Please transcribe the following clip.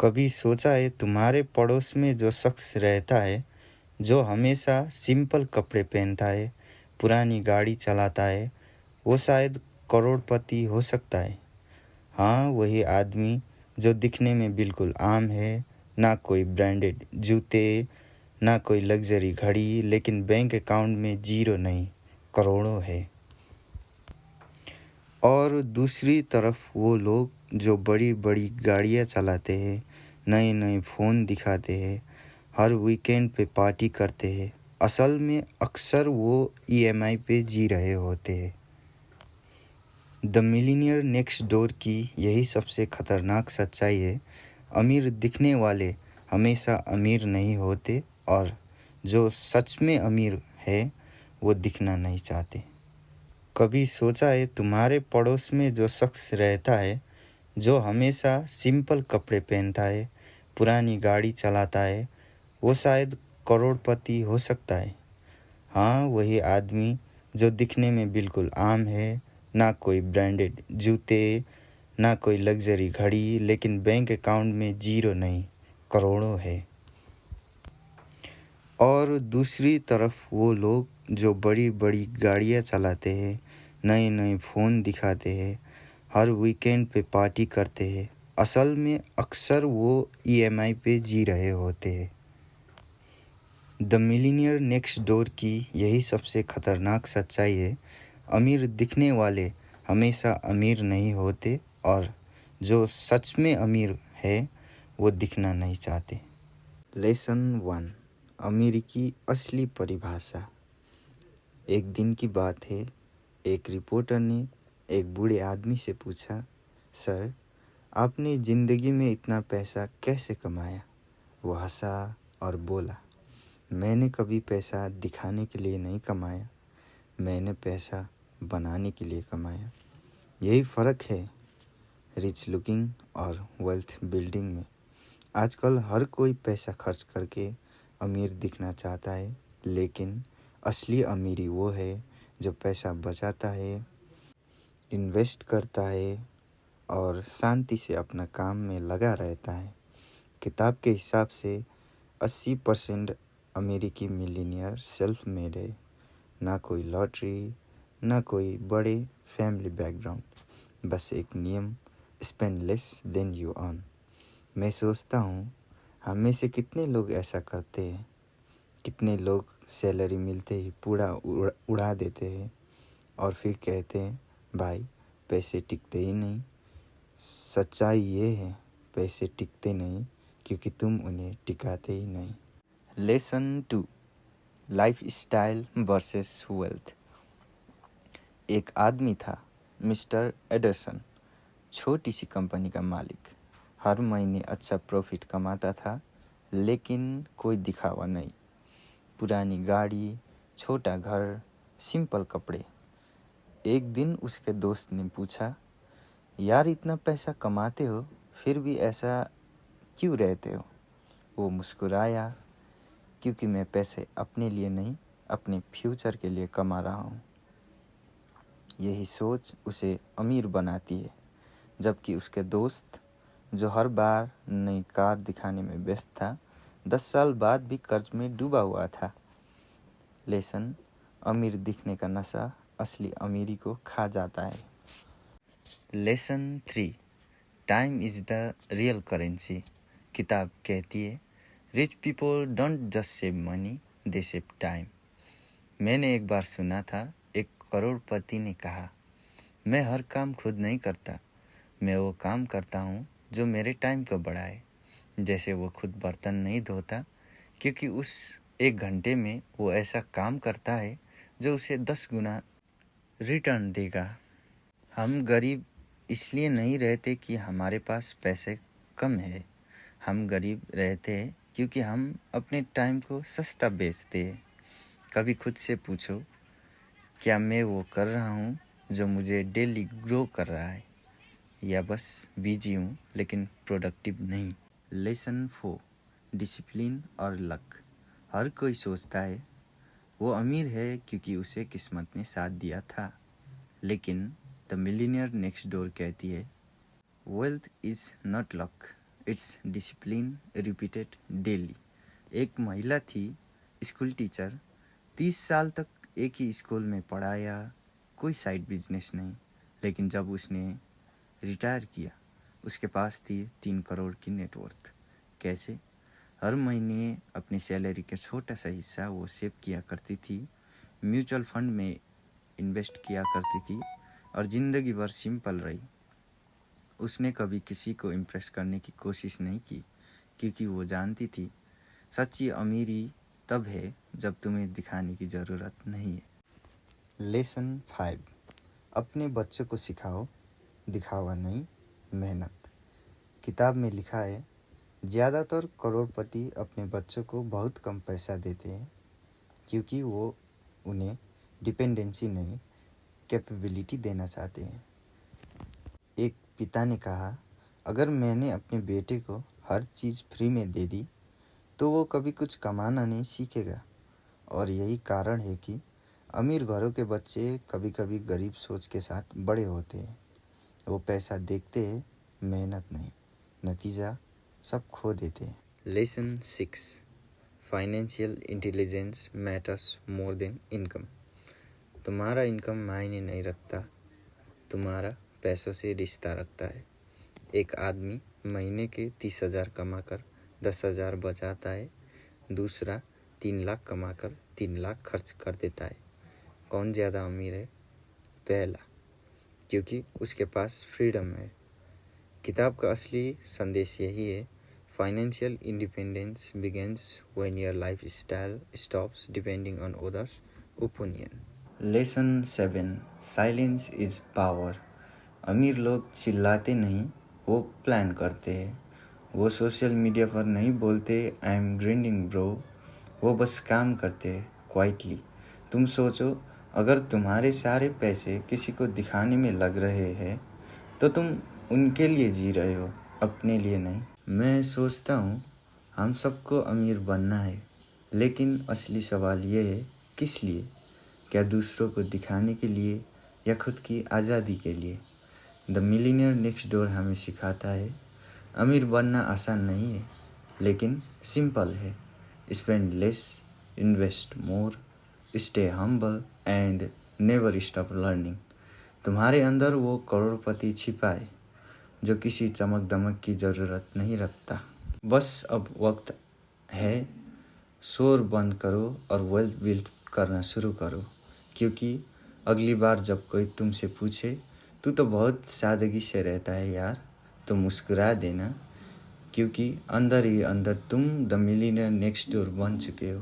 कभी सोचा है तुम्हारे पड़ोस में जो शख्स रहता है, जो हमेशा सिंपल कपड़े पहनता है, पुरानी गाड़ी चलाता है, वो शायद करोड़पति हो सकता है। हाँ, वही आदमी जो दिखने में बिल्कुल आम है, ना कोई ब्रांडेड जूते, ना कोई लग्जरी घड़ी, लेकिन बैंक अकाउंट में जीरो नहीं, करोड़ों है। और दूसरी तरफ वो लोग जो बड़ी बड़ी गाड़ियाँ चलाते हैं, नए नए फ़ोन दिखाते हैं, हर वीकेंड पे पार्टी करते हैं, असल में अक्सर वो ईएमआई पे जी रहे होते हैं। द मिलीनियर नेक्स्ट डोर की यही सबसे ख़तरनाक सच्चाई है। अमीर दिखने वाले हमेशा अमीर नहीं होते, और जो सच में अमीर है वो दिखना नहीं चाहते। कभी सोचा है तुम्हारे पड़ोस में जो शख्स रहता है, जो हमेशा सिंपल कपड़े पहनता है, पुरानी गाड़ी चलाता है, वो शायद करोड़पति हो सकता है। हाँ, वही आदमी जो दिखने में बिल्कुल आम है, ना कोई ब्रांडेड जूते, ना कोई लग्जरी घड़ी, लेकिन बैंक अकाउंट में जीरो नहीं, करोड़ों है। और दूसरी तरफ वो लोग जो बड़ी बड़ी गाड़ियाँ चलाते हैं, नए नए फ़ोन दिखाते हैं, हर वीकेंड पे पार्टी करते हैं, असल में अक्सर वो ईएमआई पे जी रहे होते हैं। द मिलीनियर नेक्स्ट डोर की यही सबसे ख़तरनाक सच्चाई है। अमीर दिखने वाले हमेशा अमीर नहीं होते, और जो सच में अमीर है वो दिखना नहीं चाहते। लेसन 1, अमीरी की असली परिभाषा। एक दिन की बात है, एक रिपोर्टर ने एक बूढ़े आदमी से पूछा, सर, आपने ज़िंदगी में इतना पैसा कैसे कमाया? वो हंसा और बोला, मैंने कभी पैसा दिखाने के लिए नहीं कमाया, मैंने पैसा बनाने के लिए कमाया। यही फ़र्क है रिच लुकिंग और वेल्थ बिल्डिंग में। आजकल हर कोई पैसा खर्च करके अमीर दिखना चाहता है, लेकिन असली अमीरी वो है जो पैसा बचाता है, इन्वेस्ट करता है और शांति से अपना काम में लगा रहता है। किताब के हिसाब से 80% अमेरिकी मिलीनियर सेल्फ मेड है। ना कोई लॉटरी, ना कोई बड़े फैमिली बैकग्राउंड, बस एक नियम, spend less than you earn. मैं सोचता हूँ, हम में से कितने लोग ऐसा करते हैं? कितने लोग सैलरी मिलते ही पूरा उड़ा देते हैं और फिर कहते हैं, भाई पैसे टिकते ही नहीं। सच्चाई ये है, पैसे टिकते नहीं क्योंकि तुम उन्हें टिकाते ही नहीं। Lesson 2, life style versus wealth. एक आदमी था, मिस्टर एडरसन, छोटी सी कंपनी का मालिक। हर महीने अच्छा प्रॉफिट कमाता था, लेकिन कोई दिखावा नहीं। पुरानी गाड़ी, छोटा घर, सिंपल कपड़े। एक दिन उसके दोस्त ने पूछा, यार इतना पैसा कमाते हो, फिर भी ऐसा क्यों रहते हो? वो मुस्कुराया, क्योंकि मैं पैसे अपने लिए नहीं, अपने फ्यूचर के लिए कमा रहा हूँ। यही सोच उसे अमीर बनाती है, जबकि उसके दोस्त, जो हर बार नई कार दिखाने में व्यस्त था, 10 साल बाद भी कर्ज में डूबा हुआ था। लेसन, अमीर दिखने का नशा असली अमीरी को खा जाता है। Lesson 3, time is the real currency. किताब कहती है, rich people don't just save money, they save time. मैंने एक बार सुना था, एक करोड़पति ने कहा, मैं हर काम खुद नहीं करता, मैं वो काम करता हूँ जो मेरे टाइम को बढ़ाए। जैसे वो खुद बर्तन नहीं धोता, क्योंकि उस 1 घंटे में वो ऐसा काम करता है जो उसे 10 गुना रिटर्न देगा। हम गरीब इसलिए नहीं रहते कि हमारे पास पैसे कम है, हम गरीब रहते हैं क्योंकि हम अपने टाइम को सस्ता बेचते हैं। कभी खुद से पूछो, क्या मैं वो कर रहा हूँ जो मुझे डेली ग्रो कर रहा है, या बस बिजी हूँ लेकिन प्रोडक्टिव नहीं। लेसन 4, डिसिप्लिन और लक। हर कोई सोचता है वो अमीर है क्योंकि उसे किस्मत ने साथ दिया था, लेकिन द मिलीनियर नेक्स्ट डोर कहती है, wealth is not luck, it's discipline repeated daily. एक महिला थी, स्कूल टीचर, 30 साल तक एक ही स्कूल में पढ़ाया, कोई साइड बिजनेस नहीं। लेकिन जब उसने रिटायर किया, उसके पास थी 3 करोड़ की नेटवर्थ। कैसे? हर महीने अपनी सैलरी का छोटा सा हिस्सा वो सेव किया करती थी, म्यूचुअल फंड में इन्वेस्ट किया करती थी और ज़िंदगी भर सिंपल रही। उसने कभी किसी को इम्प्रेस करने की कोशिश नहीं की, क्योंकि वो जानती थी सच्ची अमीरी तब है जब तुम्हें दिखाने की ज़रूरत नहीं है। लेसन 5, अपने बच्चों को सिखाओ, दिखावा नहीं, मेहनत। किताब में लिखा है, ज़्यादातर करोड़पति अपने बच्चों को बहुत कम पैसा देते हैं, क्योंकि वो उन्हें डिपेंडेंसी नहीं, कैपेबिलिटी देना चाहते हैं। एक पिता ने कहा, अगर मैंने अपने बेटे को हर चीज़ फ्री में दे दी तो वो कभी कुछ कमाना नहीं सीखेगा। और यही कारण है कि अमीर घरों के बच्चे कभी कभी गरीब सोच के साथ बड़े होते हैं। वो पैसा देखते हैं, मेहनत नहीं। नतीजा सब खो देते हैं। Lesson 6, financial intelligence matters more than income. तुम्हारा इनकम मायने नहीं रखता, तुम्हारा पैसों से रिश्ता रखता है। एक आदमी महीने के 30,000 कमाकर 10,000 बचाता है, दूसरा 3 लाख कमाकर 3 लाख खर्च कर देता है। कौन ज़्यादा अमीर है? पहला, क्योंकि उसके पास फ्रीडम है। किताब का असली संदेश यही है, financial independence begins when your life style stops depending on others opinion. Lesson 7, silence is power. अमीर लोग चिल्लाते नहीं, वो प्लान करते हैं। वो सोशल मीडिया पर नहीं बोलते आई एम ग्राइंडिंग ब्रो, वो बस काम करते हैं क्वाइटली। तुम सोचो, अगर तुम्हारे सारे पैसे किसी को दिखाने में लग रहे हैं तो तुम उनके लिए जी रहे हो, अपने लिए नहीं। मैं सोचता हूँ हम सबको अमीर बनना है, लेकिन असली सवाल ये है, किस लिए? क्या दूसरों को दिखाने के लिए या खुद की आज़ादी के लिए? द मिलियनेयर नेक्स्ट डोर हमें सिखाता है, अमीर बनना आसान नहीं है, लेकिन सिंपल है। Spend less, invest more, stay humble and never stop learning. तुम्हारे अंदर वो करोड़पति छिपा है जो किसी चमक दमक की ज़रूरत नहीं रखता। बस अब वक्त है, शोर बंद करो और वेल्थ बिल्ड करना शुरू करो, क्योंकि अगली बार जब कोई तुमसे पूछे तू तो बहुत सादगी से रहता है यार, तो मुस्कुरा देना, क्योंकि अंदर ही अंदर तुम द मिलियनेयर नेक्स्ट डोर बन चुके हो।